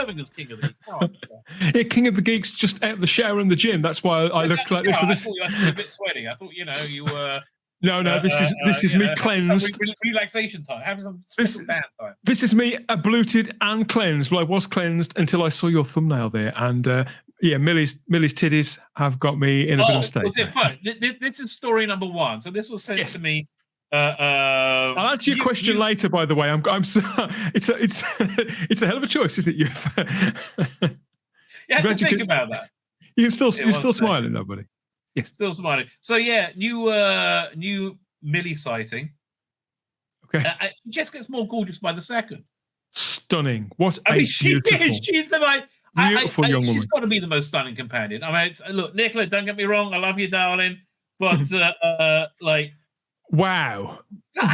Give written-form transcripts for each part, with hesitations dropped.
Birmingham's King of the Geeks. Oh, yeah, King of the Geeks, just out of the shower in the gym. That's why I look like this. I thought you were a bit sweaty. I thought you were. No, this is me cleansed. Relaxation time. Have some special band time. This is me abluted and cleansed. Well, I was cleansed until I saw your thumbnail there, and Millie's titties have got me in a bit of a state. Was it fun? This is story number 1. So this was sent to me. I'll answer your question later. By the way, I'm so, it's a hell of a choice, isn't it? You have to think about that. You're still smiling, though, buddy. Yes. Still smiling. So new Millie sighting. Okay. She just gets more gorgeous by the second. Stunning. What a beautiful. She's the beautiful young woman. She's got to be the most stunning companion. I mean, look, Nicola, don't get me wrong. I love you, darling. But wow.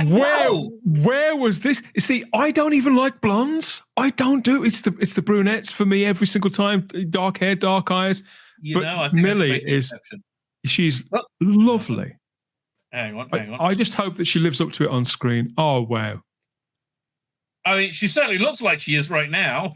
Where was this? You see, I don't even like blondes. I don't do. It's the brunettes for me every single time. Dark hair, dark eyes. I think Millie is. She's lovely. Hang on. I just hope that she lives up to it on screen. Oh, wow. I mean, she certainly looks like she is right now.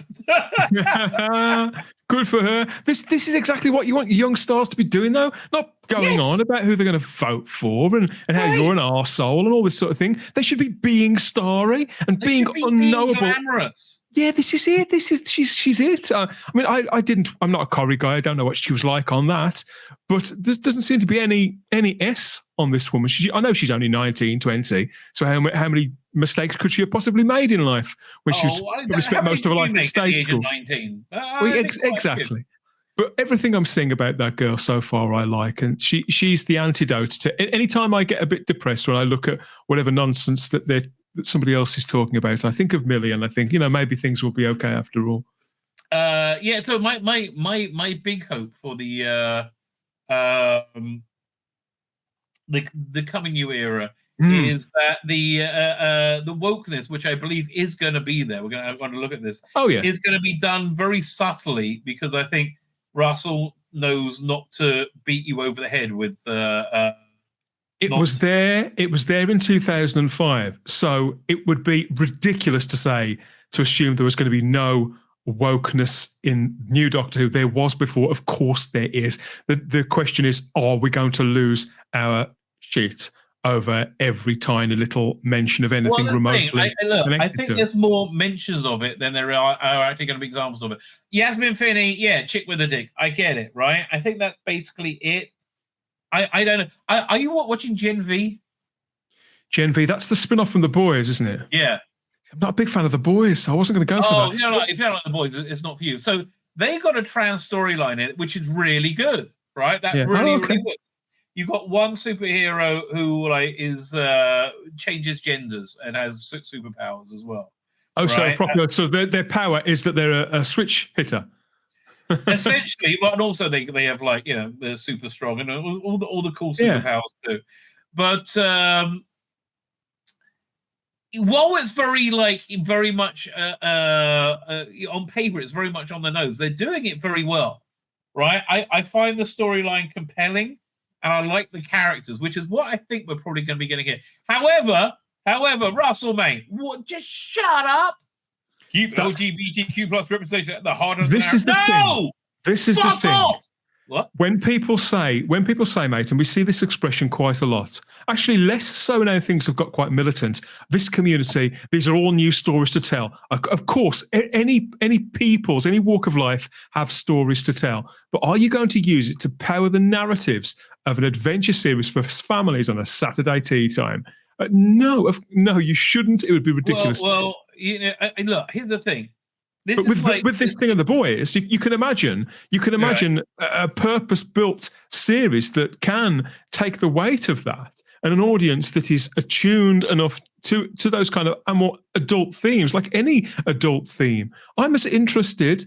Good for her. This is exactly what you want young stars to be doing, though. Not going on about who they're going to vote for and how you're an arsehole and all this sort of thing. They should be being starry and being unknowable. Glamorous. Yeah, this is it. She's it. I mean, I'm not a Corrie guy. I don't know what she was like on that, but there doesn't seem to be any S on this woman. I know she's only 19, 20. So how many mistakes could she have possibly made in life when she was probably spent most of her life at stage school? 19. Exactly. But everything I'm seeing about that girl so far, I like, and she's the antidote to any time I get a bit depressed when I look at whatever nonsense that somebody else is talking about. I think of Millie, and I think maybe things will be okay after all. So my big hope for the coming new era is that the wokeness, which I believe is going to be there, I'm going to look at this. Oh yeah, is going to be done very subtly, because I think Russell knows not to beat you over the head with. It was there in 2005. So it would be ridiculous to assume there was going to be no wokeness in New Doctor Who. There was before. Of course there is. The question is, are we going to lose our shit over every tiny little mention of anything remotely connected I think there's more mentions of it than there are actually going to be examples of it. Yasmin Finney, chick with a dick. I get it, right? I think that's basically it. I don't know. Are you watching Gen V? Gen V, that's the spin-off from The Boys, isn't it? Yeah. I'm not a big fan of The Boys, so I wasn't going to go for that. If you don't like The Boys, it's not for you. So they got a trans storyline in it, which is really good, right? Really good. You got one superhero who is changes genders and has superpowers as well. Oh, right? So their power is that they're a switch hitter. Essentially, but and also they have they're super strong and all the cool superpowers too. But while it's very much on paper, it's very much on the nose. They're doing it very well, right? I find the storyline compelling, and I like the characters, which is what I think we're probably going to be getting here. However, Russell, mate, just shut up. Keep LGBTQ plus representation at the heart of this. Is the thing. This is the thing. Off. What? When people say, mate, and we see this expression quite a lot, actually less so now things have got quite militant. This community, these are all new stories to tell. Of course, any peoples, any walk of life have stories to tell. But are you going to use it to power the narratives of an adventure series for families on a Saturday tea time? No, you shouldn't. It would be ridiculous. Well, look, here's the thing. With this thing of The Boys, you can imagine a purpose-built series that can take the weight of that, and an audience that is attuned enough to those kind of more adult themes, like any adult theme. I'm as interested.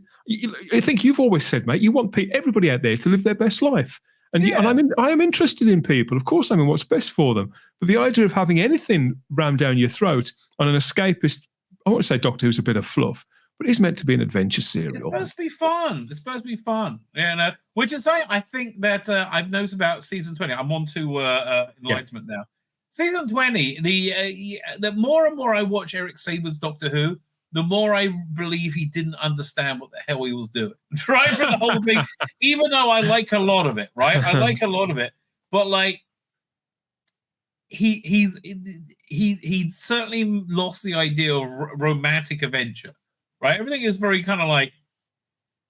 I think you've always said, mate, you want everybody out there to live their best life. And I am interested in people. Of course, I mean what's best for them. But the idea of having anything rammed down your throat on an escapist, I want to say Doctor Who's a bit of fluff, but it's meant to be an adventure serial. It's supposed to be fun. Which is something I think that I've noticed about season 20. I'm on to Enlightenment now. Season 20, the more and more I watch Eric Saber's Doctor Who, the more I believe he didn't understand what the hell he was doing, right? For the whole thing, even though I like a lot of it, right? I like a lot of it, but like he certainly lost the idea of romantic adventure, right? Everything is very kind of like,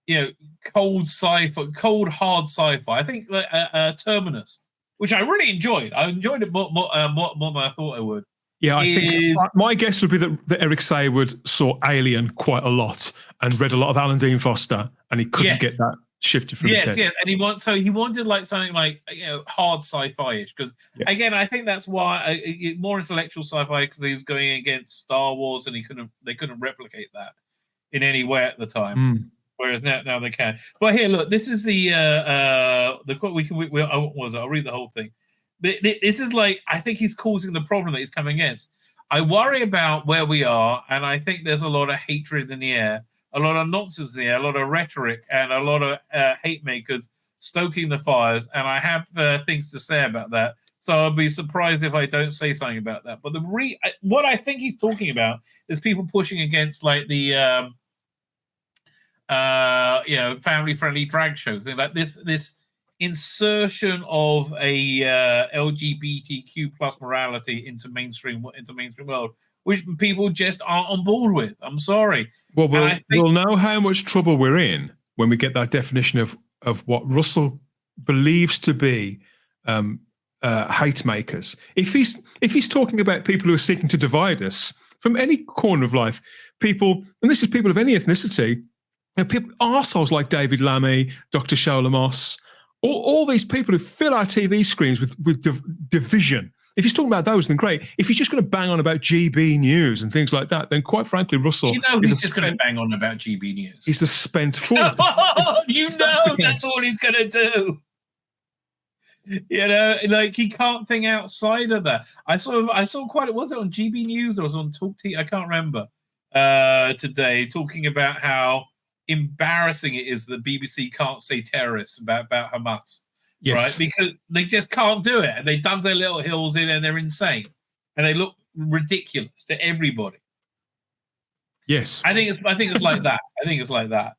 you know, cold sci-fi, cold hard sci-fi. I think like Terminus, which I really enjoyed. I enjoyed it more than I thought I would. Yeah, I think my guess would be that Eric Saywood saw Alien quite a lot and read a lot of Alan Dean Foster, and he couldn't get that shifted from his head. Yes, and he wanted like something like, you know, hard sci-fi-ish, because again, I think that's why more intellectual sci-fi, because he was going against Star Wars, and they couldn't replicate that in any way at the time. Whereas now they can. But here, look, this is the quote. I'll read the whole thing. This is like, I think he's causing the problem that he's coming against. I worry about where we are, and I think there's a lot of hatred in the air, a lot of nonsense in the air, a lot of rhetoric, and a lot of hate makers stoking the fires. And I have things to say about that. So I'll be surprised if I don't say something about that. But what I think he's talking about is people pushing against like the you know, family-friendly drag shows, things like this insertion of a LGBTQ plus morality into mainstream world, which people just aren't on board with. I'm sorry. Well, we'll know how much trouble we're in when we get that definition of what Russell believes to be hate makers. If he's talking about people who are seeking to divide us from any corner of life, people, and this is people of any ethnicity, people, arseholes like David Lammy, Dr. Shola Moss, all these people who fill our TV screens with division. If he's talking about those, then great. If he's just going to bang on about GB News and things like that, then quite frankly, Russell... You know he's just going to bang on about GB News. He's a spent fool. You know that's all he's going to do. You know, like he can't think outside of that. I saw quite... Was it on GB News or was it on Talk TV? I can't remember. Today, talking about how embarrassing it is that BBC can't say terrorists about Hamas. Yes. Right? Because they just can't do it. And they dug their little hills in and they're insane. And they look ridiculous to everybody. Yes. I think it's like that. I think it's like that.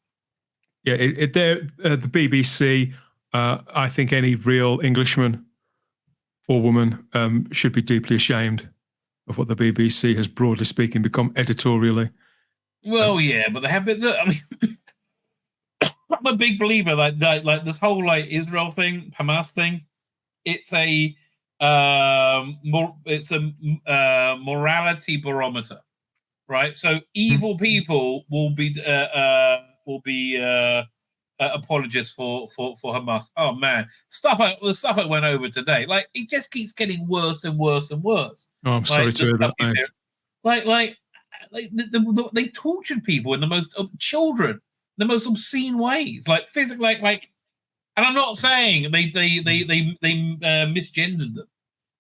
Yeah, the BBC, I think any real Englishman or woman should be deeply ashamed of what the BBC has, broadly speaking, become editorially. Well, yeah, but they have been. I mean, I'm a big believer like this whole like Israel thing, Hamas thing. It's a morality barometer, right? So evil people will be apologists for Hamas. Oh man, the stuff I went over today, like it just keeps getting worse and worse and worse. Oh, I'm sorry to hear that, mate. They tortured people in the most children, the most obscene ways, like physically, like. And I'm not saying they misgendered them.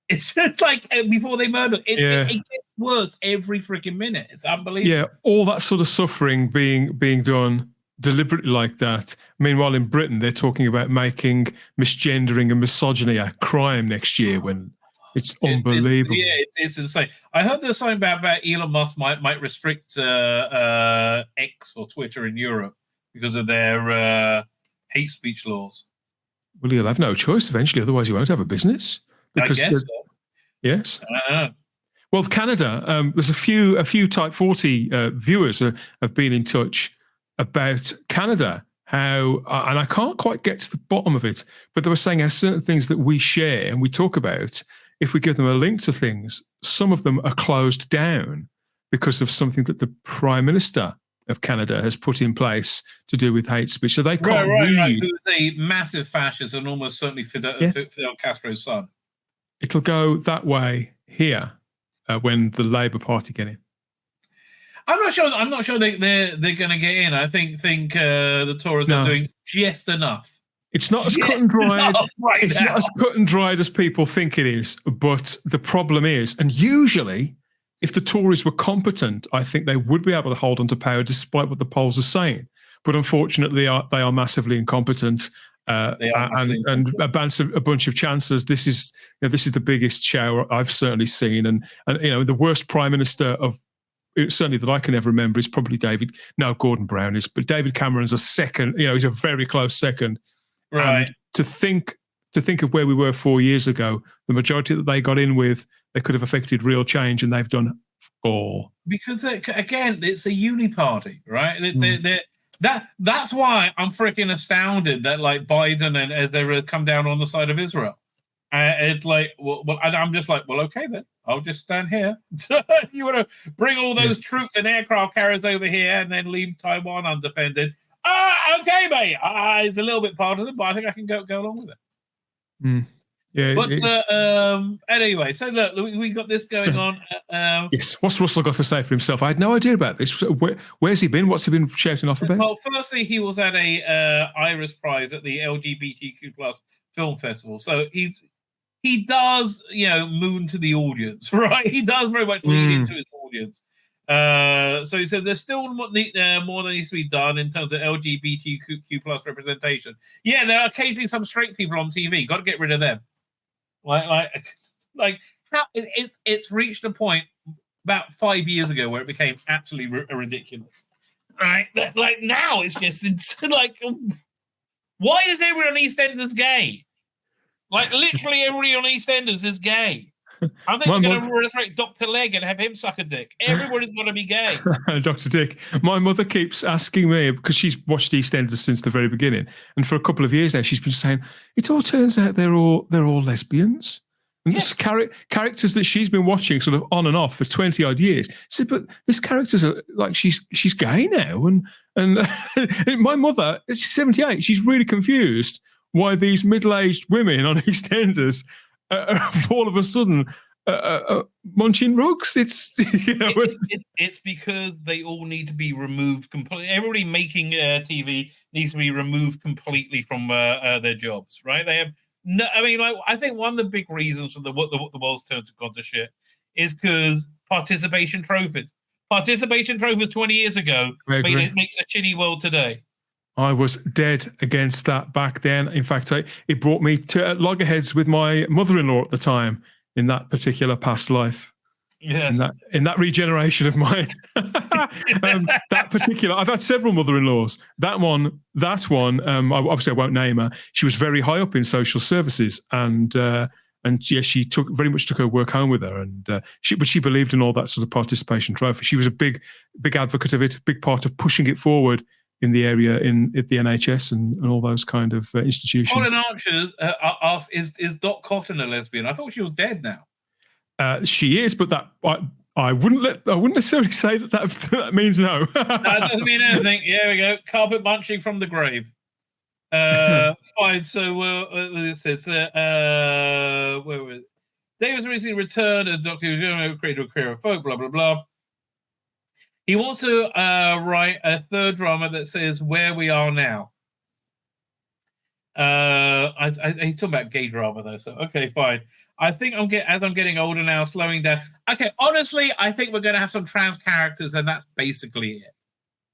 It's just like before they murdered. It gets worse every freaking minute. It's unbelievable. Yeah, all that sort of suffering being done deliberately like that. Meanwhile, in Britain, they're talking about making misgendering and misogyny a crime next year. When it's unbelievable. It's insane. I heard there's something about Elon Musk might restrict X or Twitter in Europe because of their hate speech laws. Well, he'll have no choice eventually, otherwise he won't have a business. Because I guess so. Yes. Well, Canada, there's a few Type 40 viewers have been in touch about Canada, how, and I can't quite get to the bottom of it, but they were saying how certain things that we share and we talk about, if we give them a link to things, some of them are closed down because of something that the Prime Minister of Canada has put in place to do with hate speech. So they can't read. Right. Who's a massive fascist and almost certainly Fidel Castro's son. It'll go that way here when the Labour Party get in. I'm not sure they're going to get in. I think the Tories are doing just enough. It's not as cut and dried. It's not as cut and dried as people think it is. But the problem is, and usually, if the Tories were competent, I think they would be able to hold on to power despite what the polls are saying. But unfortunately, they are massively incompetent. And a bunch of chances. This is the biggest shower I've certainly seen, and the worst prime minister of certainly that I can ever remember, is probably Gordon Brown is, but David Cameron's a second. He's a very close second. Right. And to think of where we were 4 years ago, the majority that they got in with, they could have affected real change, and they've done all. Because again, it's a uni party, right? That's why I'm freaking astounded that like Biden and they come down on the side of Israel. It's like, well, I'm just like, well, okay then, I'll just stand here. You want to bring all those troops and aircraft carriers over here and then leave Taiwan undefended? Okay, mate. It's a little bit partisan, but I think I can go along with it. Yeah, but anyway, so look, we got this going on. Yes, what's Russell got to say for himself? I had no idea about this. Where's he been? What's he been shouting off about? Well, firstly, he was at a Iris Prize at the LGBTQ plus film festival. So he does, moon to the audience, right? He does very much lead into his audience. So he said there's still more that needs to be done in terms of LGBTQ plus representation. Yeah, there are occasionally some straight people on TV. Got to get rid of them. Like how it's reached a point about 5 years ago where it became absolutely ridiculous. Right? Like now it's just like, why is everyone on EastEnders gay? Like literally everybody on EastEnders is gay. I think we're going to resurrect Dr. Leg and have him suck a dick. Everybody's got to be gay. Dr. Dick. My mother keeps asking me, because she's watched EastEnders since the very beginning, and for a couple of years now, she's been saying, it all turns out they're all lesbians. And yes. This characters that she's been watching sort of on and off for 20 odd years. She said, but this character's like she's gay now. And my mother, she's 78, she's really confused why these middle-aged women on EastEnders all of a sudden munching rugs. It's because they all need to be removed completely. Everybody making TV needs to be removed completely from their jobs, right? They have no. I mean, like, I think one of the big reasons for the world's turned to gone to shit is because participation trophies 20 years ago makes a shitty world today. I was dead against that back then. In fact, it brought me to loggerheads with my mother-in-law at the time in that particular past life. Yes. In that regeneration of mine. That particular, I've had several mother-in-laws. That one, obviously I won't name her. She was very high up in social services, and yes, she very much took her work home with her, but she believed in all that sort of participation trophy. She was a big advocate of it, a big part of pushing it forward in the area at the NHS and all those kind of institutions. Colin Archer's asked, is Dot Cotton a lesbian? I thought she was dead now. She is, but that I wouldn't necessarily say that means no. That doesn't mean anything. Here we go. Carpet munching from the grave. Fine. So this is where was it? Davis recently returned as Doctor Who created a career of folk. Blah blah blah. He wants to write a third drama that says where we are now. He's talking about gay drama though, so okay, fine. I think as I'm getting older now, slowing down. Okay, honestly, I think we're going to have some trans characters, and that's basically it.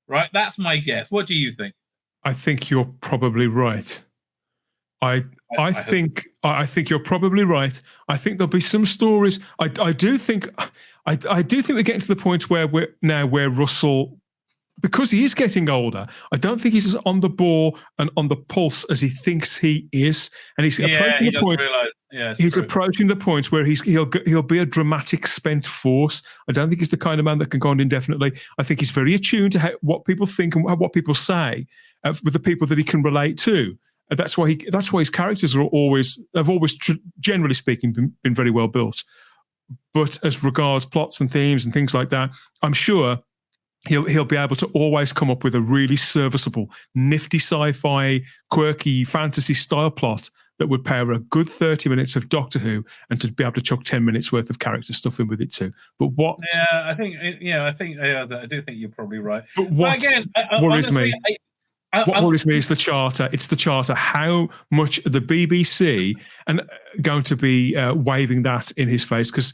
Right? That's my guess. What do you think? I think you're probably right. I think you're probably right. I think there'll be some stories. I do think we're getting to the point where Russell, because he is getting older, I don't think he's as on the ball and on the pulse as he thinks he is, and he's approaching the point. He's approaching the point where he'll be a dramatic spent force. I don't think he's the kind of man that can go on indefinitely. I think he's very attuned to what people think and what people say with the people that he can relate to. That's why his characters have always, generally speaking, been very well built. But as regards plots and themes and things like that, I'm sure he'll be able to always come up with a really serviceable, nifty sci-fi, quirky fantasy style plot that would power a good 30 minutes of Doctor Who, and to be able to chuck 10 minutes worth of character stuff in with it too. But what? Yeah, I do think you're probably right. But what worries me? What worries me is the charter. It's the charter. How much the BBC and going to be waving that in his face? Because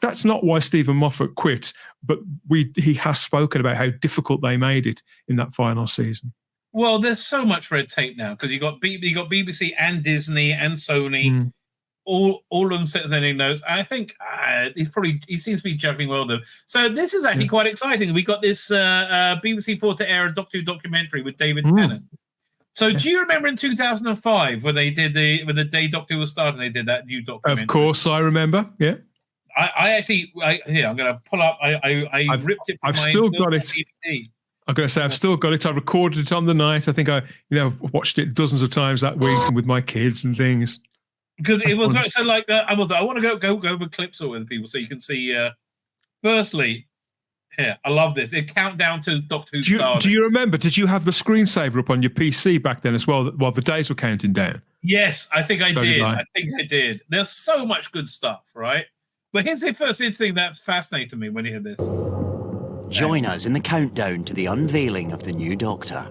that's not why Stephen Moffat quit. But he has spoken about how difficult they made it in that final season. Well, there's so much red tape now because you got BBC and Disney and Sony all of them sending notes. I think he seems to be juggling well though. So this is actually quite exciting. We got this BBC 4 to air Doctor Who documentary with David Tennant. So do you remember in 2005 when they did when the day Doctor Who was starting, they did that new documentary? Of course, I remember. Yeah. I actually, I'm going to pull up. I ripped it. From I've still got it. DVD. I'm going to say I've still got it. I recorded it on the night. I think I, watched it dozens of times that week with my kids and things. Because it was so like I want to go over clips with people so you can see. Firstly, here I love this. It countdown to Doctor Who. Do you remember? Did you have the screensaver up on your PC back then as well while the days were counting down? Yes, I think I did. I think I did. There's so much good stuff, right? But here's the first thing that fascinated me when you hear this. Join us in the countdown to the unveiling of the new Doctor.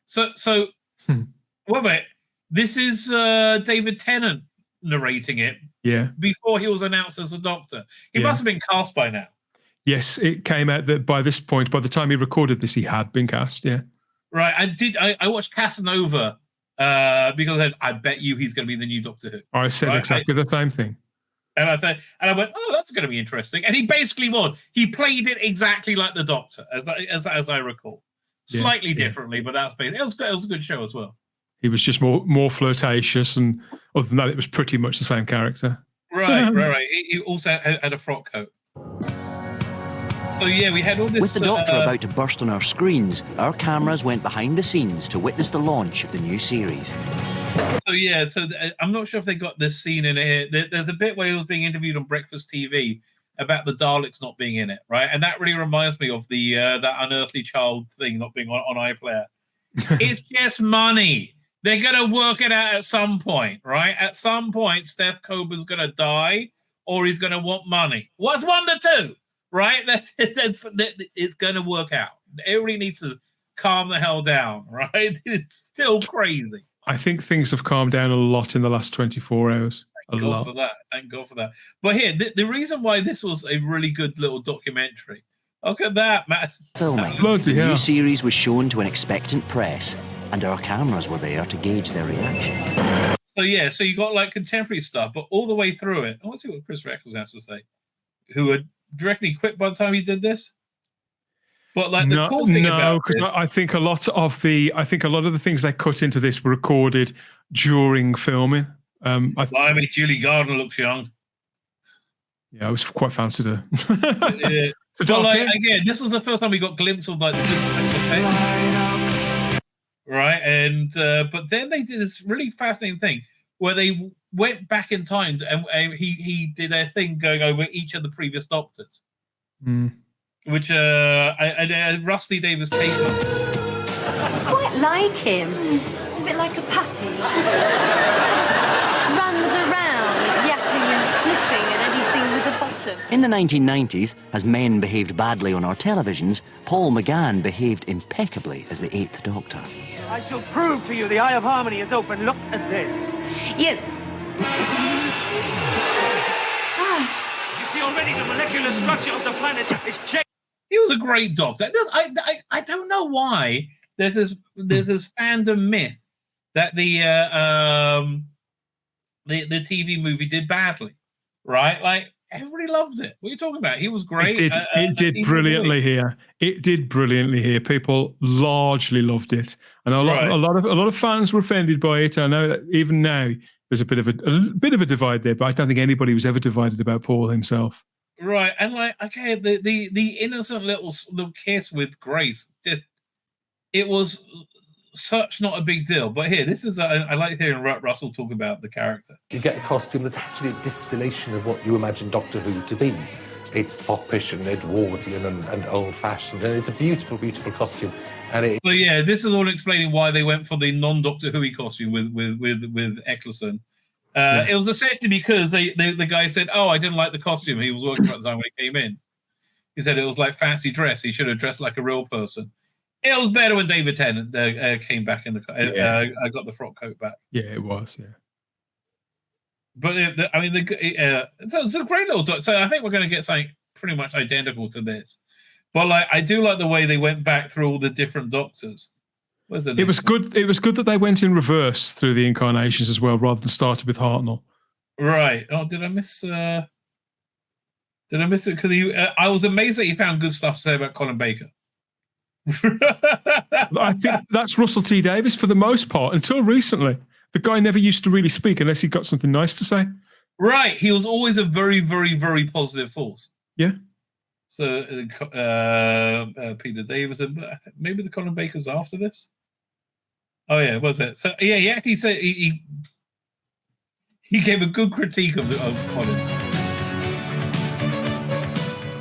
So wait. This is David Tennant narrating it. Yeah. Before he was announced as a Doctor. He must have been cast by now. Yes, it came out that by this point, by the time he recorded this, he had been cast, yeah. Right, I watched Casanova because I bet you he's going to be the new Doctor Who. I said exactly the same thing. And I went, oh, that's going to be interesting. And he basically was. He played it exactly like the Doctor, as I recall. Slightly differently, but that's basically, it was a good show as well. He was just more flirtatious, and other than that, it was pretty much the same character. Right. He also had a frock coat. So we had all this. With the Doctor about to burst on our screens, our cameras went behind the scenes to witness the launch of the new series. So I'm not sure if they got this scene in here. There's a bit where he was being interviewed on Breakfast TV about the Daleks not being in it, right? And that really reminds me of the that unearthly child thing not being on iPlayer. It's just money. They're gonna work it out at some point, right? At some point, Steph Coburn's gonna die, or he's gonna want money. What's one to two? Right, it's going to work out. Everybody needs to calm the hell down, right? It's still crazy. I think things have calmed down a lot in the last 24 hours. Thank God for that. But here, the reason why this was a really good little documentary. Look at that, Matt. Filming. The new series was shown to an expectant press, and our cameras were there to gauge their reaction. So you got like contemporary stuff, but all the way through it. I want to see what Chris Eccleston has to say. Who had directly quit by the time he did this? But like the cool thing about because I think a lot of the things they cut into this were recorded during filming. Julie Gardner looks young. Yeah, I was quite fancied her. Again, this was the first time we got a glimpse of like the right, and but then they did this really fascinating thing where they went back in time and he did a thing going over each of the previous Doctors, which Rusty Davis Tate. I quite like him. It's a bit like a puppy. Runs around yapping and sniffing at anything with a bottom. In the 1990s, as men behaved badly on our televisions, Paul McGann behaved impeccably as the 8th Doctor. I shall prove to you the Eye of Harmony is open. Look at this. Yes. You see already the molecular structure of the planet is changed. He was a great Doctor. I don't know why there's this fandom myth that the TV movie did badly, right? Like everybody loved it. What are you talking about? He was great. It did brilliantly here. It did brilliantly here. People largely loved it, and a lot of fans were offended by it. I know that even now there's a bit of a divide there, but I don't think anybody was ever divided about Paul himself. Right, and like okay, the innocent little kiss with Grace, it was such not a big deal. But here, this is I like hearing Russell talk about the character. You get a costume that's actually a distillation of what you imagine Doctor Who to be. It's foppish and Edwardian and old-fashioned, and it's a beautiful, beautiful costume. And this is all explaining why they went for the non-Doctor Who costume with Eccleston. It was essentially because the guy said, "Oh, I didn't like the costume." He was working at the time when he came in. He said it was like fancy dress. He should have dressed like a real person. It was better when David Tennant came back in the. I got the frock coat back. Yeah, it was. Yeah. But it's a great little. So I think we're going to get something pretty much identical to this. But like, I do like the way they went back through all the different Doctors. It was good. It was good that they went in reverse through the incarnations as well, rather than started with Hartnell. Right. Oh, did I miss? Did I miss it? Because I was amazed that you found good stuff to say about Colin Baker. I think that's Russell T Davies for the most part. Until recently, the guy never used to really speak unless he got something nice to say. Right. He was always a very, very, very positive force. Yeah. So Peter Davis, maybe the Colin Baker's after this. Oh yeah, was it? So yeah, he actually said he gave a good critique of Colin.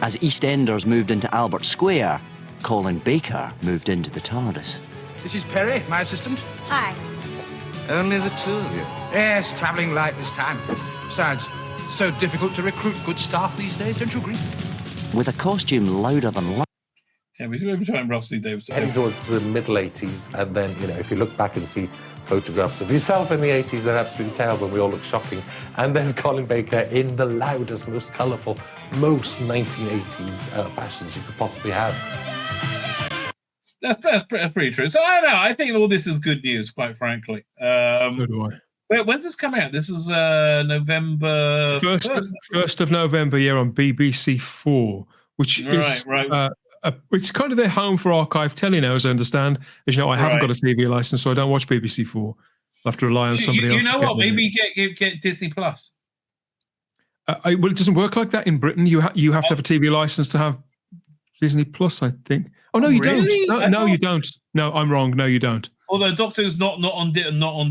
As EastEnders moved into Albert Square, Colin Baker moved into the TARDIS. This is Perry, my assistant. Hi. Only the two of you? Yes, travelling light this time. Besides, so difficult to recruit good staff these days, don't you agree? With a costume louder than life. Yeah, we're trying Russell Davis. Heading towards the middle 80s, and then, if you look back and see photographs of yourself in the 80s, they're absolutely terrible, and we all look shocking. And there's Colin Baker in the loudest, most colourful, most 1980s fashions you could possibly have. That's pretty true. So I don't know. I think all this is good news, quite frankly. So do I. Wait, when's this come out? This is November 1st of November, on BBC 4, which is right. It's kind of their home for archive telly now, as I understand. As you know, I haven't got a TV license, so I don't watch BBC 4. I have to rely on somebody else. You know what? Maybe get Disney Plus. Well, it doesn't work like that in Britain. You have to have a TV license to have Disney Plus, I think. Oh no, you really? don't. No, you don't. No, I'm wrong. No, you don't. Although Doctor Who's not on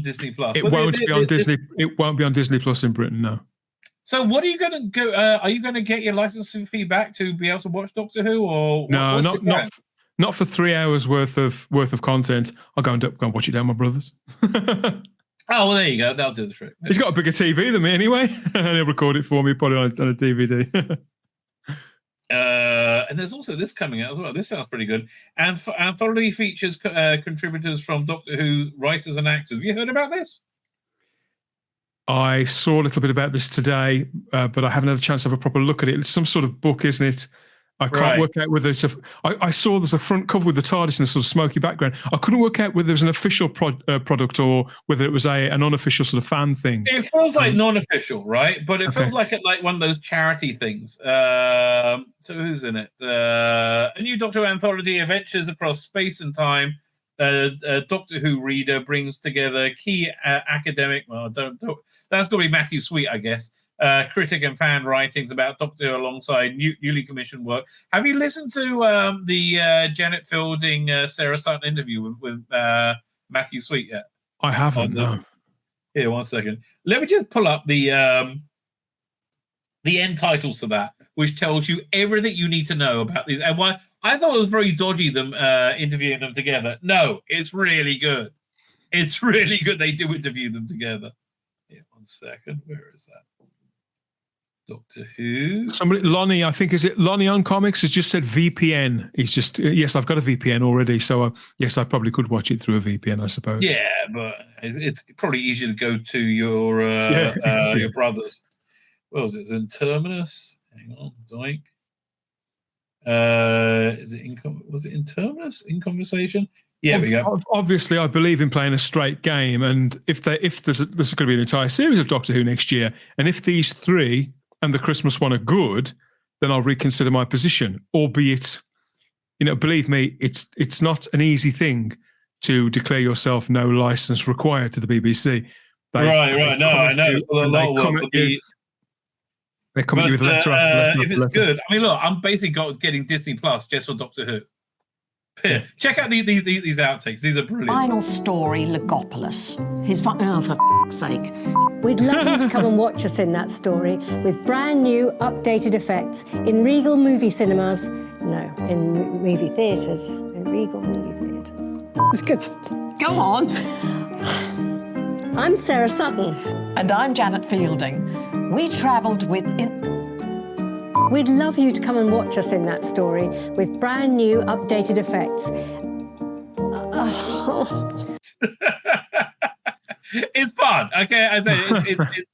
Disney Plus. It won't be on Disney. It won't be on Disney Plus in Britain. No. So what are you going to go? Are you going to get your licensing fee back to be able to watch Doctor Who, or no? Not for 3 hours worth of content. I'll go and watch it down my brother's. Oh, well, there you go. That'll do the trick. He's got a bigger TV than me anyway, and he'll record it for me, put it on a DVD. And there's also this coming out as well. This sounds pretty good. And anthology features contributors from Doctor Who writers and actors. Have you heard about this? I saw a little bit about this today, but I haven't had a chance to have a proper look at it. It's some sort of book, isn't it? I can't work out whether it's I saw there's a front cover with the TARDIS in a sort of smoky background. I couldn't work out whether it was an official product or whether it was an unofficial sort of fan thing. It feels like non-official, right? But it feels like one of those charity things. So who's in it? A new Doctor Who anthology adventures across space and time. Doctor Who reader brings together key academic. Well, don't. That's got to be Matthew Sweet, I guess. Critic and fan writings about Doctor Who alongside newly commissioned work. Have you listened to the Janet Fielding, Sarah Sutton interview with Matthew Sweet yet? I haven't. No. Here, 1 second. Let me just pull up the end titles to that, which tells you everything you need to know about these. And why I thought it was very dodgy them interviewing them together. No, it's really good. It's really good. They do interview them together. Here, 1 second. Where is that? Doctor Who. Somebody, Lonnie, I think, is it Lonnie on Comics, has just said VPN. He's just, yes, I've got a VPN already. So, yes, I probably could watch it through a VPN, I suppose. Yeah, but it's probably easier to go to your brother's. What was it? Is it in Terminus? Hang on, doink. Is it was it in Terminus? In Conversation? Yeah, we go. Obviously, I believe in playing a straight game, and if there's going to be an entire series of Doctor Who next year, and if these three and the Christmas one are good, then I'll reconsider my position. Albeit, believe me, it's not an easy thing to declare yourself no license required to the BBC. Right. No, I know. They come at you with letter after letter. If it's good, I mean, look, I'm basically getting Disney Plus just for Doctor Who. Here, check out these outtakes. These are brilliant. Final story, Legopolis. For f***'s sake. We'd love you to come and watch us in that story with brand new, updated effects in Regal movie cinemas. No, in movie theatres. In Regal movie theatres. It's good. Go on. I'm Sarah Sutton. And I'm Janet Fielding. We travelled with... We'd love you to come and watch us in that story with brand new, updated effects. It's fun, okay? I say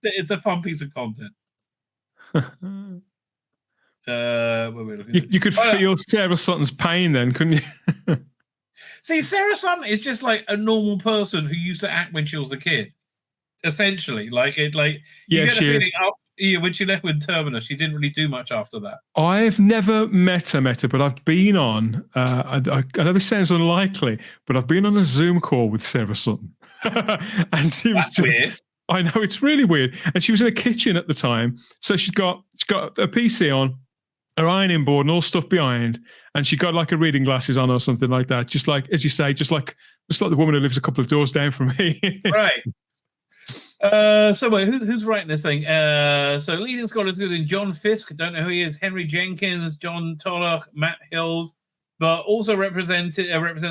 it's a fun piece of content. You could feel Sarah Sutton's pain then, couldn't you? See, Sarah Sutton is just like a normal person who used to act when she was a kid. essentially. Like you Yeah, get a she is. feeling after, when she left with Terminus, she didn't really do much after that. I've never met her, but I've been on, I know this sounds unlikely, but I've been on a Zoom call with Sarah Sutton. And she was just, weird. I know, it's really weird. And she was in a kitchen at the time. So she's got a PC on, her ironing board and all stuff behind. And she got like a reading glasses on or something like that. Just like, as you say, just like the woman who lives a couple of doors down from me. Right. So wait, who's writing this thing? So leading scholars including John Fisk, don't know who he is, Henry Jenkins, John Tollach, Matt Hills, but also represents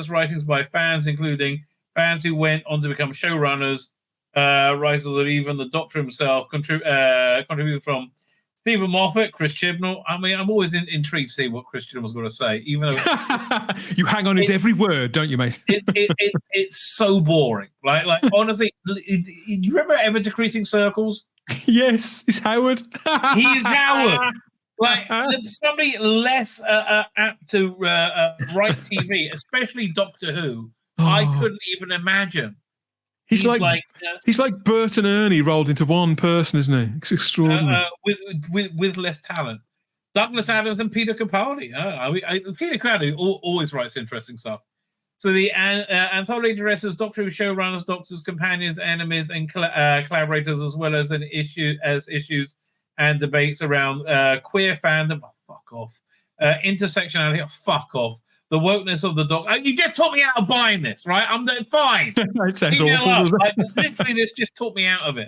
writings by fans, including fans who went on to become showrunners, writers, and even the Doctor himself, contributed from Stephen Moffat, Chris Chibnall. I mean, I'm always intrigued to see what Chris Chibnall's going to say, even though you hang on his every word, don't you, mate? it's so boring. Like honestly, you remember Ever Decreasing Circles? Yes, it's Howard. He is Howard. Like somebody less apt to write TV, especially Doctor Who. I couldn't even imagine. He's like Bert and Ernie rolled into one person, isn't he? It's extraordinary. With less talent. Douglas Adams and Peter Capaldi. Peter Capaldi always writes interesting stuff. So the anthology addresses Doctor Who showrunners, Doctor's companions, enemies, and collaborators, as well as issues and debates around queer fandom. Oh, fuck off. Intersectionality. Oh, fuck off. The wokeness of the Doctor. You just taught me out of buying this, right? I'm fine. It sounds awful. Literally, this just taught me out of it.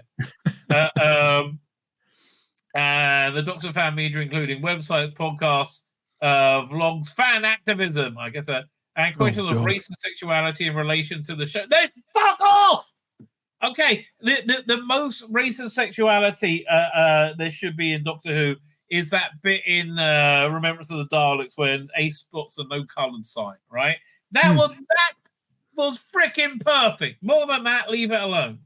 The Doctor fan media, including websites, podcasts, vlogs, fan activism, I guess, and questions of race and sexuality in relation to the show. Fuck off! Okay, the most race and sexuality there should be in Doctor Who is that bit in Remembrance of the Daleks when Ace spots the no coloured sign, right? That was freaking perfect. More than that, leave it alone.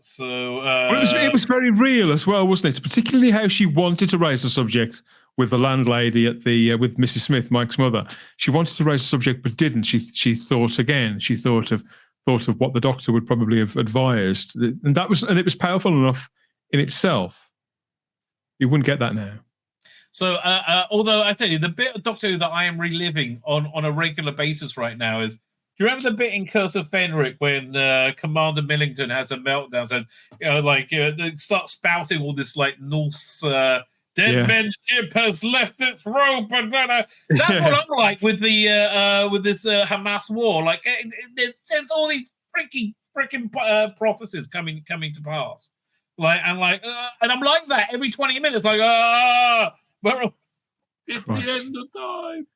So it was very real as well, wasn't it? Particularly how she wanted to raise the subject with the landlady at the with Mrs. Smith, Mike's mother. She wanted to raise the subject but didn't. She thought again. She thought of what the Doctor would probably have advised, and it was powerful enough in itself. You wouldn't get that now. So, although I tell you, the bit of Doctor Who that I am reliving on a regular basis right now is, do you remember the bit in Curse of Fenric when Commander Millington has a meltdown and, they start spouting all this like Norse men's ship has left its rope and that's what I'm like with the with this Hamas war. Like there's all these freaking prophecies coming to pass. And I'm like that every 20 minutes, like, well, it's the end of time.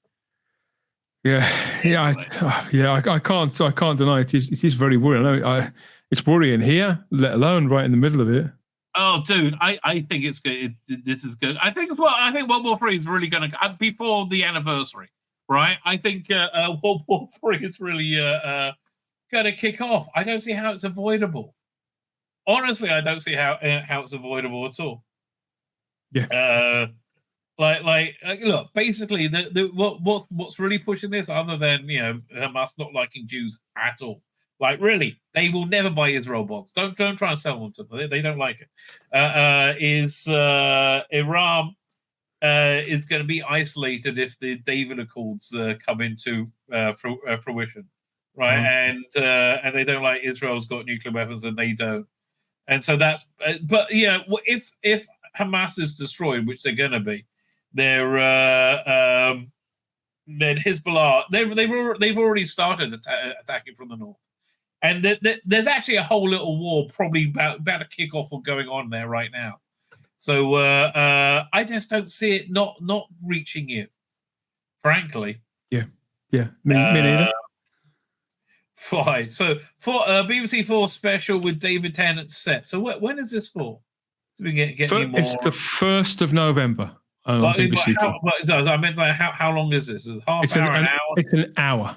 I can't deny it is very worrying. It's worrying here, let alone right in the middle of it. Oh, dude, I think it's good. This is good. I think World War III is really going to before the anniversary, right? I think World War III is really going to kick off. I don't see how it's avoidable. Honestly, I don't see how it's avoidable at all. Yeah. Look, basically, what's really pushing this, other than Hamas not liking Jews at all. Like, really, they will never buy Israel bonds. Don't try and sell them to them. They don't like it. Is Iran is going to be isolated if the David Accords come into fruition, right? Mm-hmm. And they don't like Israel's got nuclear weapons and they don't. And so that's, but if Hamas is destroyed, which they're going to be, then Hezbollah they've already started attacking from the north, and there's actually a whole little war probably about to kick off or going on there right now. So I just don't see it not reaching you, frankly. Yeah, me neither. Fine. So for BBC 4 special with David Tennant set. So when is this for? So we get any more? It's the 1st of November on BBC 4. I meant how long is this? Is it half hour, an hour? It's an hour.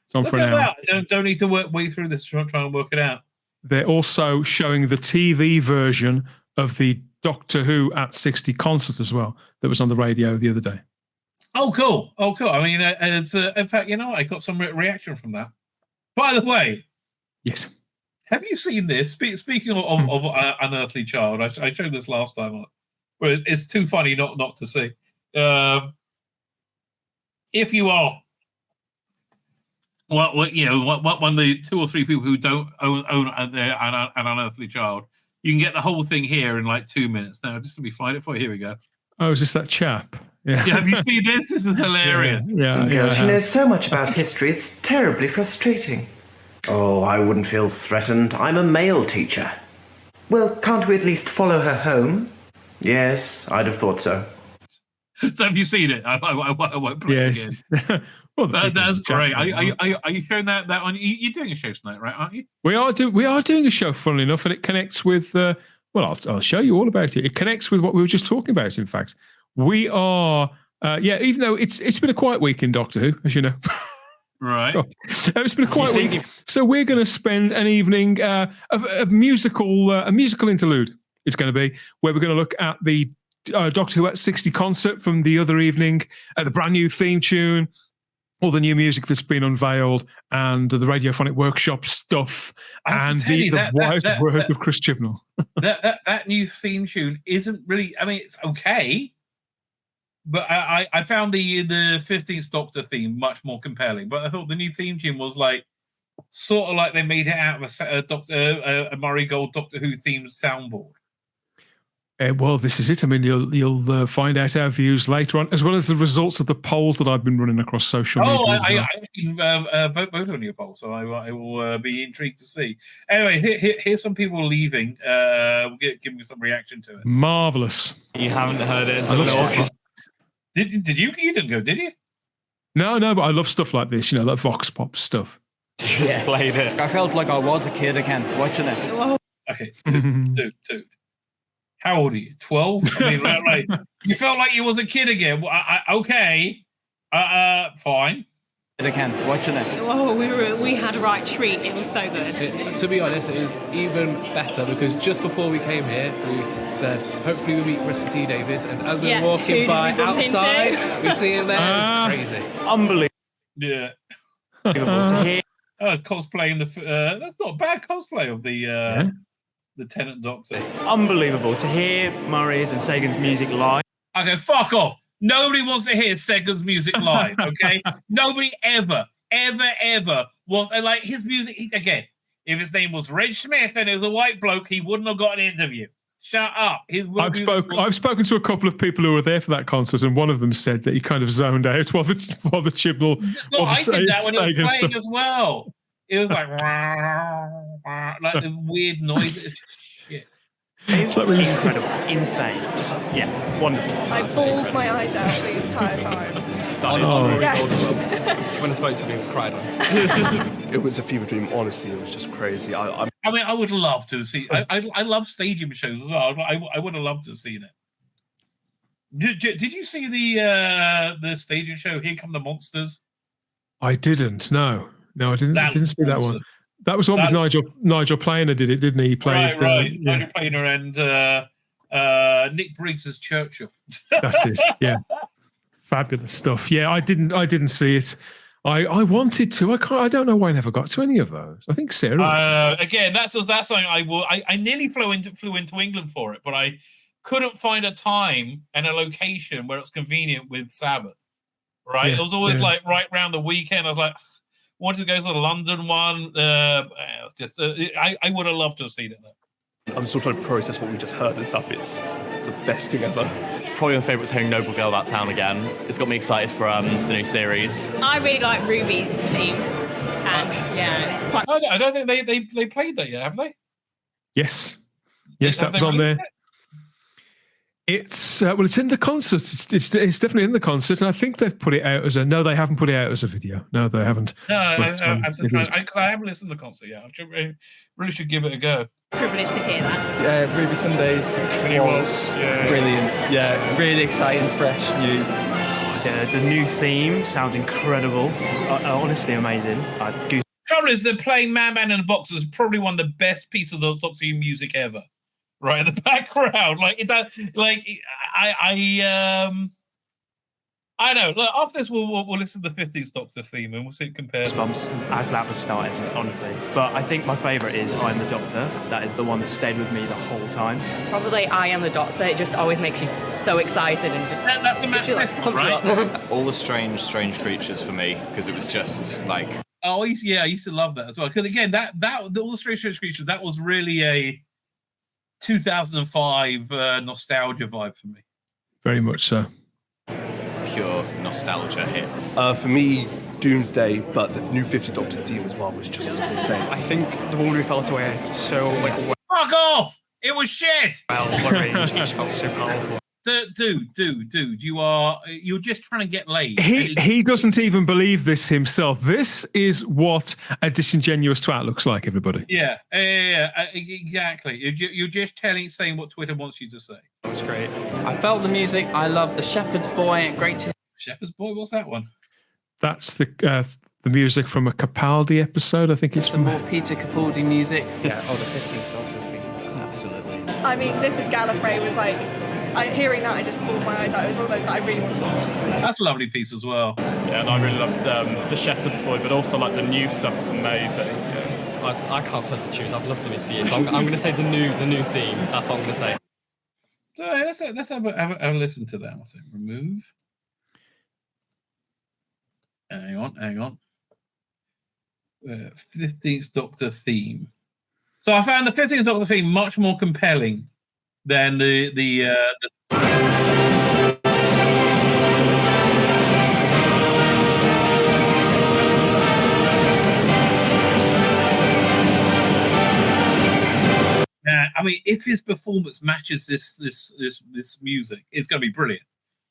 It's on Look for an hour. That. Don't need to work way through this to try and work it out. They're also showing the TV version of the Doctor Who at 60 concert as well that was on the radio the other day. Oh, cool. I mean, it's in fact, I got some reaction from that. By the way, yes, Have you seen this? Speaking of Unearthly Child, I showed this last time. But it's too funny not to see. If you are, one of the 2 or 3 people who don't own an Unearthly Child, you can get the whole thing here in like 2 minutes. Now, just let me find it for you. Here we go. Oh, is this that chap? Yeah. Have you seen this? This is hilarious. Yeah. She knows so much about history, it's terribly frustrating. Oh, I wouldn't feel threatened. I'm a male teacher. Well, can't we at least follow her home? Yes, I'd have thought so. So have you seen it? I won't play it again. Well, that's great. Are you showing that on? You're doing a show tonight, right? Aren't you? We are doing a show, funnily enough, and it connects with. I'll show you all about it. It connects with what we were just talking about. In fact, we are. Even though it's been a quiet week in Doctor Who, as you know. Right. It's been a quiet week, so we're going to spend an evening of a musical interlude. It's going to be where we're going to look at the Doctor Who at 60 concert from the other evening, the brand new theme tune, all the new music that's been unveiled, and the radiophonic workshop stuff, and the wise words of Chris Chibnall. that new theme tune isn't really. I mean, it's okay. But I found the 15th Doctor theme much more compelling. But I thought the new theme tune was like sort of like they made it out of a Murray Gold Doctor Who themed soundboard. Well, this is it. I mean, you'll find out our views later on, as well as the results of the polls that I've been running across social media. I voted on your poll, so I will be intrigued to see. Anyway, here's some people leaving. Give me some reaction to it. Marvelous. You haven't heard it. Did you? You didn't go, did you? No, but I love stuff like this. Like Vox Pop stuff. Just played it. I felt like I was a kid again watching it. Okay, dude. How old are you? 12? I mean, like you felt like you was a kid again. Okay, fine. Again, watching it. Oh, we had a right treat. It was so good. To be honest, it was even better because just before we came here, we said, hopefully we meet Rissa T. Davis, and as we were walking by outside, we see him there. It's crazy. Unbelievable. Yeah. To hear cosplaying that's not a bad cosplay of the Tenant Doctor. Unbelievable to hear Murray's and Sagan's music live. Okay, fuck off. Nobody wants to hear Sagan's music live, okay? Nobody ever wants, like, his music, again, if his name was Reg Smith and he was a white bloke, he wouldn't have got an interview. Shut up. I've spoken to a couple of people who were there for that concert, and one of them said that he kind of zoned out while the Chibnall... No, I did that when it was playing as well. It was like the weird noise. Shit. It was incredible, insane, just wonderful. I bawled my eyes out the entire time. When I spoke to him, I cried on it. It was a fever dream, honestly. It was just crazy. I mean, I would love to see. I love stadium shows as well. I would have loved to have seen it. Did you see the stadium show? Here Come the Monsters. I didn't. No, I didn't. I didn't see that one. That was one with Nigel Planer did it, didn't he? He played right. Nigel Planer and Nick Briggs as Churchill. That's it. Yeah, fabulous stuff. Yeah, I didn't see it. I wanted to. I don't know why I never got to any of those. I think Sarah. Again, that's something I nearly flew into England for it, but I couldn't find a time and a location where it's convenient with Sabbath. Right, it was always like right around the weekend. I was like, wanted to go to the London one. I would have loved to have seen it though. I'm still trying to process what we just heard and stuff. It's the best thing ever. Probably my favourite is hearing Noble Girl About Town again. It's got me excited for the new series. I really like Ruby's theme. And I don't think they played that yet, have they? Yes, that was on there. It's it's in the concert. It's definitely in the concert, and I think they've put it out as no, they haven't put it out as a video. No, they haven't. No, I haven't listened to the concert yet. I really should give it a go. Privileged to hear that. Ruby Sundays was brilliant. Yeah, really exciting, fresh, new. The new theme sounds incredible. Honestly amazing. Trouble is, they're playing Man and the Box is probably one of the best pieces of Doctor Who music ever. Right in the background, like it does. Like I I know. Look, after this, we'll listen to the 50s Doctor theme and we'll see it compared. Bumps as that was starting, honestly. But I think my favourite is I'm the Doctor. That is the one that stayed with me the whole time. Probably I Am the Doctor. It just always makes you so excited and just that's the match, right? All the strange creatures for me, because it was just like. Oh, I used to love that as well. Because again, that all the strange creatures, that was really a 2005 nostalgia vibe for me. Very much so. Pure nostalgia hit. For me, Doomsday, but the new 50 Doctor theme as well was just insane. I think the woman who fell away so like. Fuck off! It was shit. Well, range, it just felt so powerful. Dude, you're just trying to get laid. He doesn't even believe this himself. This is what a disingenuous twat looks like, everybody. Yeah, exactly. You're just saying what Twitter wants you to say. That was great. I felt the music. I love the Shepherd's Boy. Great. Shepherd's Boy. What's that one? That's the music from a Capaldi episode. I think it's some more Peter Capaldi music. Yeah. Oh, the 15th Doctor theme. Absolutely. I mean, this is Gallifrey was like. Hearing that, I just pulled my eyes out. It was one of those that I really wanted to watch. That's a lovely piece as well. Yeah, and I really loved the Shepherd's Boy, but also like the new stuff was amazing. Yeah. I can't personally choose. I've loved them for years. So I'm going to say the new theme. That's what I'm going to say. So let's have a listen to that. I'll say remove. Hang on. 15th Doctor theme. So I found the 15th Doctor theme much more compelling than the I mean, if his performance matches this music, it's going to be brilliant,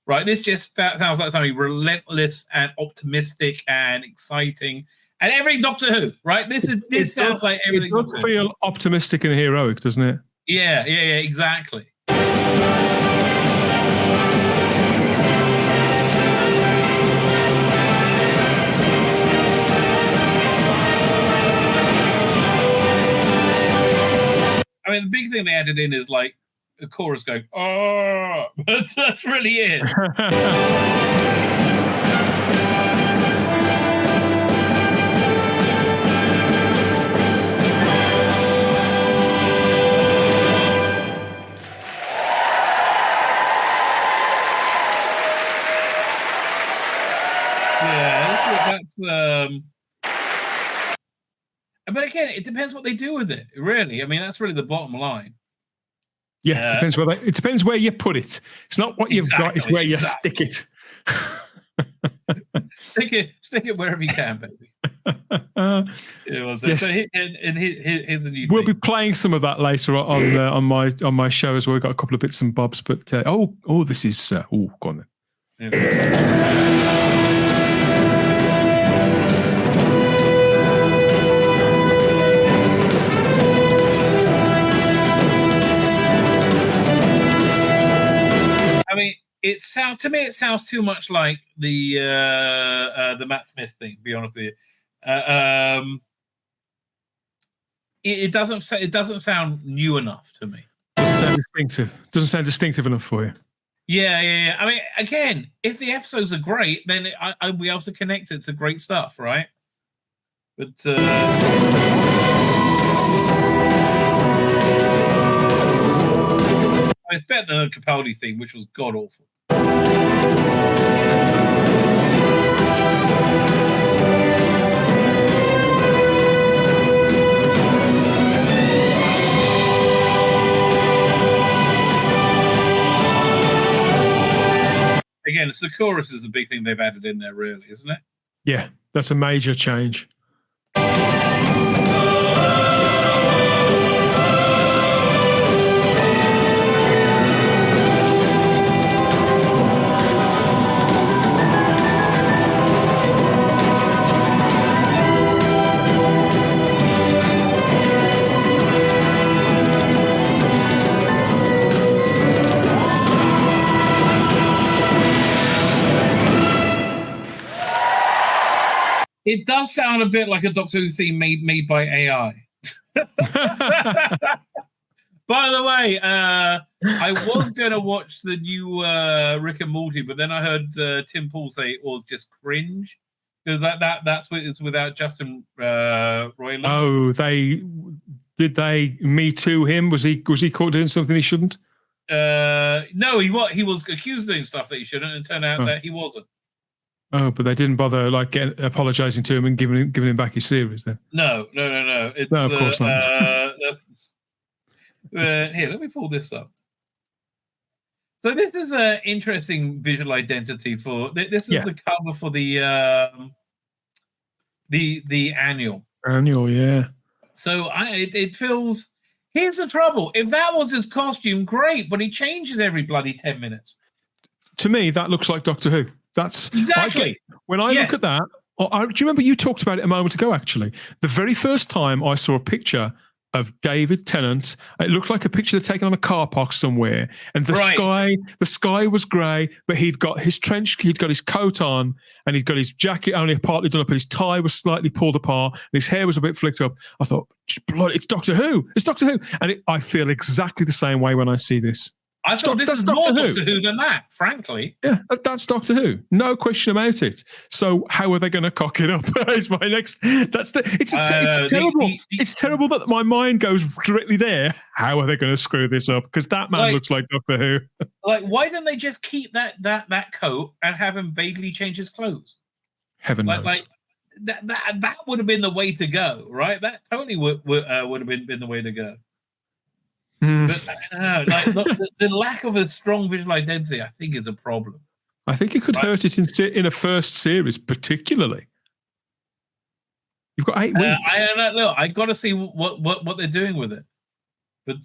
right? This just sounds like something relentless and optimistic and exciting, and every Doctor Who, right? This sounds like everything. It does feel optimistic and heroic, doesn't it? Yeah, exactly. I mean, the big thing they added in is like a chorus going, "Oh," that's really it. But again, it depends what they do with it. Really, I mean, that's really the bottom line. Yeah, it depends where you put it. It's not what you've got; it's where you stick it. stick it wherever you can, baby. Yes. So here's a new. We'll be playing some of that later on my show as well. We've got a couple of bits and bobs, but this is go on then. I mean, it sounds too much like the Matt Smith thing. To be honest with you, it doesn't sound new enough to me. Doesn't sound distinctive enough for you. Yeah. I mean, again, if the episodes are great, then I'll be able to connect it to great stuff, right? But it's better than the Capaldi theme, which was god awful. Again, it's the chorus is the big thing they've added in there, really, isn't it? Yeah, that's a major change. It does sound a bit like a Doctor Who theme made by AI. But By the way, I was going to watch the new Rick and Morty, but then I heard Tim Pool say it was just cringe because that's what it's without Justin Roiland. Oh, did they Me Too him? Was he caught doing something he shouldn't? No, he was accused of doing stuff that he shouldn't, and turned out that he wasn't. Oh, but they didn't bother apologizing to him and giving him back his series then. No. It's, no, of course not. Here, let me pull this up. So this is an interesting visual identity for. This is the cover for the annual. Annual, yeah. So it feels. Here's the trouble. If that was his costume, great, but he changes every bloody 10 minutes. To me, that looks like Doctor Who. That's exactly. When I look at that, do you remember you talked about it a moment ago, actually? The very first time I saw a picture of David Tennant, it looked like a picture they'd taken on a car park somewhere, and the sky was grey, but he'd got his coat on, and he'd got his jacket only partly done up, and his tie was slightly pulled apart, and his hair was a bit flicked up. I thought, bloody, it's Doctor Who. It's Doctor Who. And I feel exactly the same way when I see this. I thought this is more Doctor Who than that, frankly. Yeah, that's Doctor Who. No question about it. So how are they going to cock it up? Is my next. It's terrible. It's terrible that my mind goes directly there. How are they going to screw this up? Because that man looks like Doctor Who. Like, why didn't they just keep that coat and have him vaguely change his clothes? Heaven knows. Like that would have been the way to go, right? That totally would have been the way to go. But I don't know, the lack of a strong visual identity, I think, is a problem. I think it could hurt it in a first series, particularly. You've got 8 weeks. I don't know. I got to see what they're doing with it. But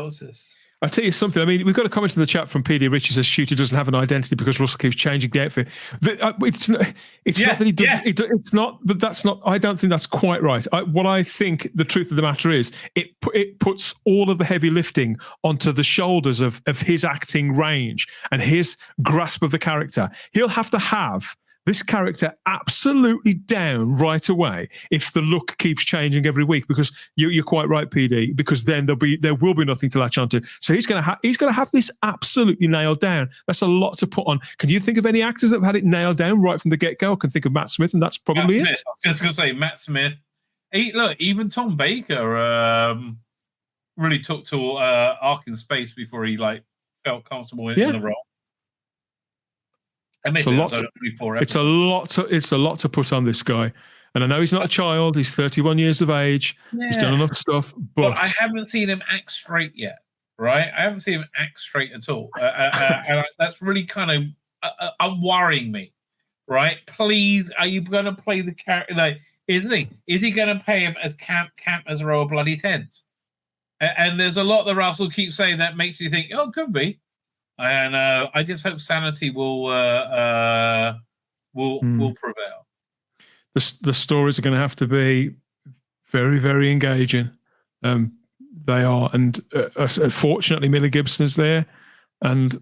what's this? I'll tell you something. I mean, we've got a comment in the chat from PD Rich who says Shooter doesn't have an identity because Russell keeps changing the outfit. It's not that he does. It's not. But that's not. I don't think that's quite right. What I think the truth of the matter is, it puts all of the heavy lifting onto the shoulders of his acting range and his grasp of the character. He'll have to have this character absolutely down right away if the look keeps changing every week, because you're quite right, PD, because then there will be nothing to latch onto. So he's going to have this absolutely nailed down. That's a lot to put on. Can you think of any actors that have had it nailed down right from the get-go? I can think of Matt Smith, and that's probably it. I was just going to say Matt Smith. Look, even Tom Baker really took to Ark in Space before he felt comfortable in the role. It's a lot to put on this guy, and I know he's not a child. He's 31 years of age. Yeah. He's done enough stuff, but I haven't seen him act straight yet. Right, I haven't seen him act straight at all, and that's really kind of worrying me. Right, please, are you going to play the character? Is he going to pay him as camp as a row of bloody tents? And there's a lot that Russell keeps saying that makes you think, oh, it could be. And I just hope sanity will prevail. The stories are going to have to be very, very engaging. They are, and fortunately, Millie Gibson is there, and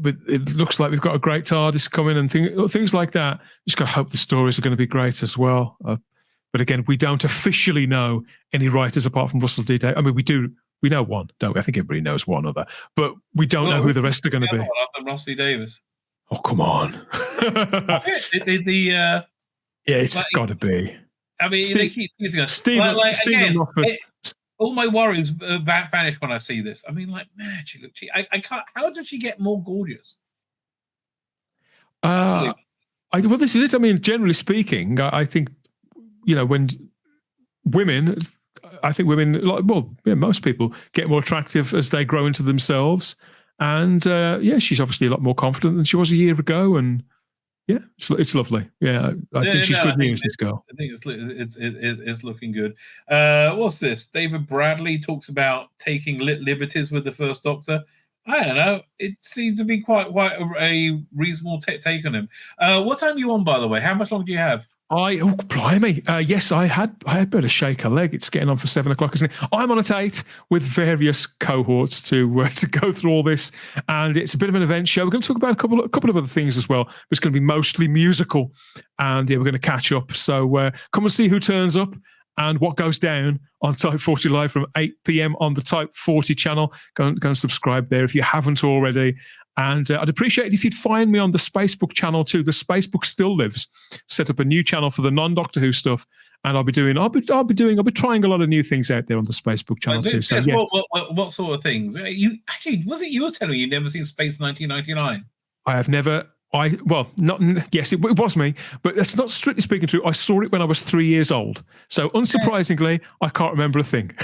it looks like we've got a great TARDIS coming and things like that. Just got to hope the stories are going to be great as well. But again, we don't officially know any writers apart from Russell D. Davies. I mean, we do. We know one, don't we? I think everybody knows one other, but we don't know who the rest are going to be. Russell D. Davies. Oh, come on! It's got to be. I mean, they keep using us. Stephen all my worries vanish when I see this. I mean, man, she looked. I can't. How did she get more gorgeous? Well, this is it. I mean, generally speaking, I think when women. I think women, most people get more attractive as they grow into themselves. And she's obviously a lot more confident than she was a year ago. And it's lovely. Yeah, I think she's good news, this girl. I think it's looking good. What's this? David Bradley talks about taking liberties with the First Doctor. I don't know. It seems to be quite a reasonable take on him. What time are you on, by the way? How much longer do you have? Blimey. Yes, I had better shake a leg. It's getting on for 7 o'clock, isn't it? I'm on at 8 with various cohorts to go through all this, and it's a bit of an event show. We're going to talk about a couple of other things as well. It's going to be mostly musical, and we're going to catch up. So come and see who turns up, and what goes down on Type 40 Live from 8 p.m. on the Type 40 channel. Go and subscribe there if you haven't already. And I'd appreciate it if you'd find me on the Spacebook channel too. The Spacebook still lives. Set up a new channel for the non-Doctor Who stuff, and I'll be trying a lot of new things out there on the Spacebook channel too. So yeah, what sort of things? You actually, was it you were telling me you've never seen Space 1999? I have never. Yes, it was me, but that's not strictly speaking true. I saw it when I was 3 years old. So unsurprisingly, I can't remember a thing.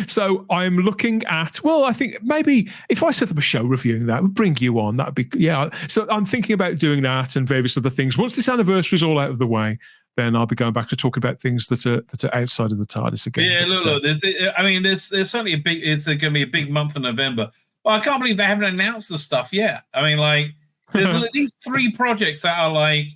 So I'm looking at, I think maybe if I set up a show reviewing that, would bring you on. That'd be, yeah. So I'm thinking about doing that and various other things. Once this anniversary is all out of the way, then I'll be going back to talking about things that are outside of the TARDIS again. Yeah, look. There's certainly it's going to be a big month in November. Well, I can't believe they haven't announced the stuff yet. I mean, like, there's at least 3 projects that are like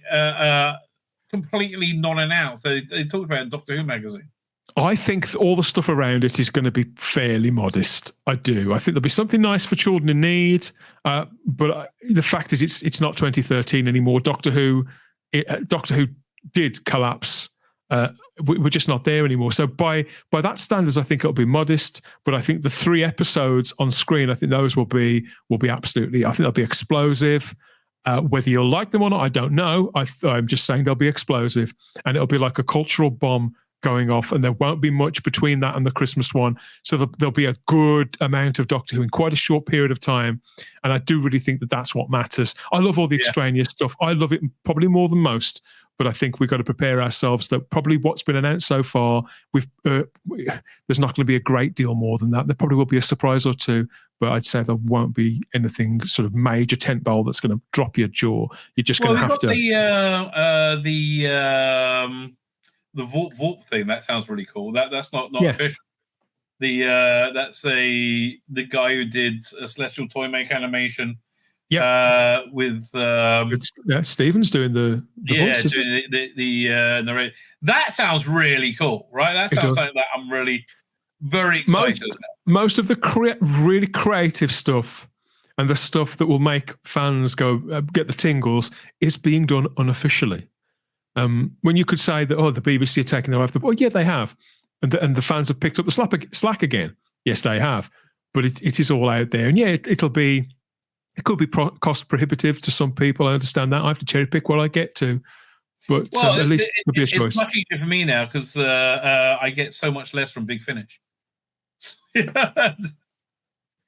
completely non-announced. They talked about it in Doctor Who magazine. I think all the stuff around it is going to be fairly modest. I do. I think there'll be something nice for children in need. But the fact is, it's not 2013 anymore. Doctor Who did collapse. We're just not there anymore. So by that standards, I think it'll be modest. But I think the 3 episodes on screen, I think those will be absolutely. I think they'll be explosive. Whether you'll like them or not, I don't know. I'm just saying they'll be explosive, and it'll be like a cultural bomb going off, and there won't be much between that and the Christmas one. So there'll be a good amount of Doctor Who in quite a short period of time, and I do really think that that's what matters. I love all the extraneous stuff. I love it probably more than most. But I think we've got to prepare ourselves that probably what's been announced so far, there's not going to be a great deal more than that. There probably will be a surprise or two, but I'd say there won't be anything sort of major tentpole that's going to drop your jaw. You're just going to have to. The Vorp thing, that sounds really cool. That's not official. That's the guy who did a Celestial Toymake animation. Yeah, with Stephen's doing the voices. Doing the narration. That sounds really cool, right? That sounds like that. I'm really very excited about. Most of the really creative stuff and the stuff that will make fans go get the tingles is being done unofficially. When you could say that, the BBC are taking their off the, yeah, they have, and the fans have picked up the slack again. Yes, they have, but it is all out there, and yeah, it could be cost prohibitive to some people. I understand that. I have to cherry pick what I get to, but at least it could be a choice. It's much easier for me now because I get so much less from Big Finish. Yeah.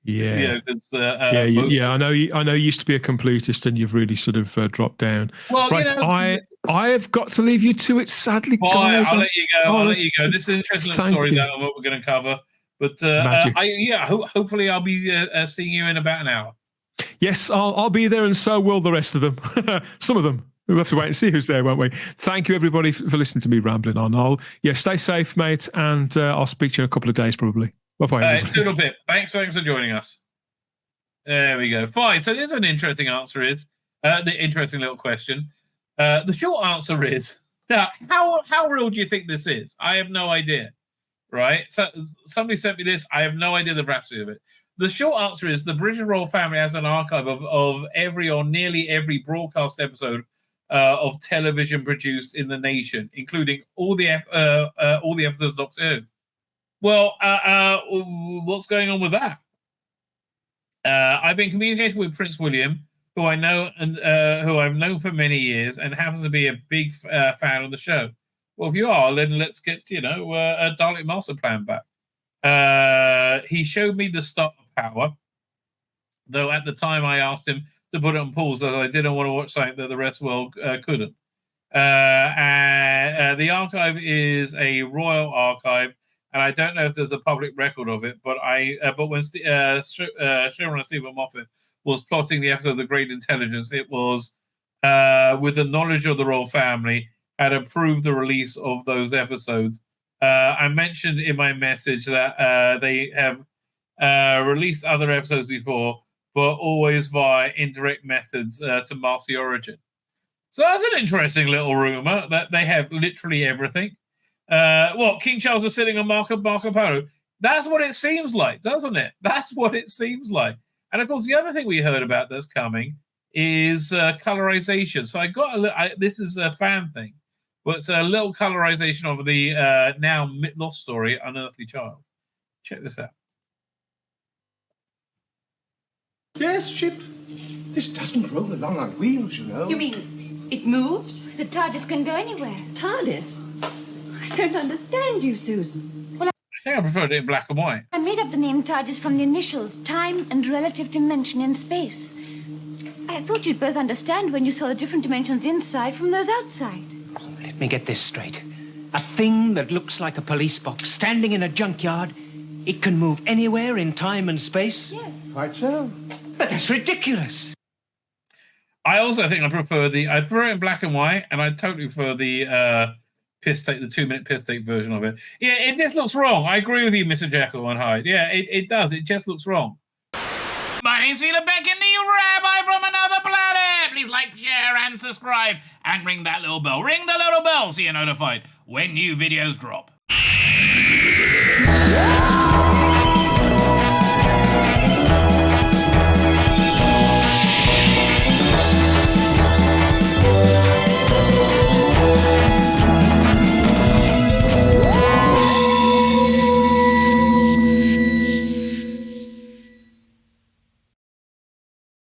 I know. You used to be a completist, and you've really sort of dropped down. Well, right, I have got to leave you to it. Sadly, guys, I'll let you go. This is an interesting story that what we're going to cover. But hopefully, I'll be seeing you in about an hour. Yes, I'll be there, and so will the rest of them. Some of them. We'll have to wait and see who's there, won't we? Thank you, everybody, for listening to me rambling on. Stay safe, mate, and I'll speak to you in a couple of days, probably. Bye-bye. Doodle Pip, thanks for joining us. There we go. Fine. So there's an interesting answer is, the interesting little question. The short answer is, now, how real do you think this is? I have no idea, right? So somebody sent me this. I have no idea the veracity of it. The short answer is the British royal family has an archive of every or nearly every broadcast episode of television produced in the nation, including all the episodes of Doctor Who. Well, what's going on with that? I've been communicating with Prince William, who I know and who I've known for many years, and happens to be a big fan of the show. Well, if you are, then let's get a Dalek Master Plan back. He showed me the start of Power, though at the time I asked him to put it on pause as I didn't want to watch something that the rest of the world couldn't. The archive is a royal archive, and I don't know if there's a public record of it. But when showrunner Stephen Moffat was plotting the episode of The Great Intelligence, it was with the knowledge of the royal family had approved the release of those episodes. I mentioned in my message that they have released other episodes before, but always via indirect methods to mask the origin. So that's an interesting little rumor that they have literally everything. King Charles is sitting on Marco Polo. That's what it seems like, doesn't it? That's what it seems like. And of course, the other thing we heard about that's coming is colorization. So this is a fan thing. but it's a little colorization of the now lost story, Unearthly Child. Check this out. Yes, ship. This doesn't roll along on wheels, you know. You mean it moves? The TARDIS can go anywhere. TARDIS? I don't understand you, Susan. Well, I think I preferred it in black and white. I made up the name TARDIS from the initials, time and relative dimension in space. I thought you'd both understand when you saw the different dimensions inside from those outside. Let me get this straight. A thing that looks like a police box standing in a junkyard, it can move anywhere in time and space? Yes. Quite so. But that's ridiculous. I also think I prefer it in black and white, and I totally prefer the piss take, the 2-minute piss take version of it. Yeah, it just looks wrong. I agree with you, Mr. Jekyll and Hyde. Yeah, it does. It just looks wrong. My name's Tzvi Lebetkin, the Rabbi from another planet. Please like, share, and subscribe, and ring that little bell. Ring the little bell so you're notified when new videos drop.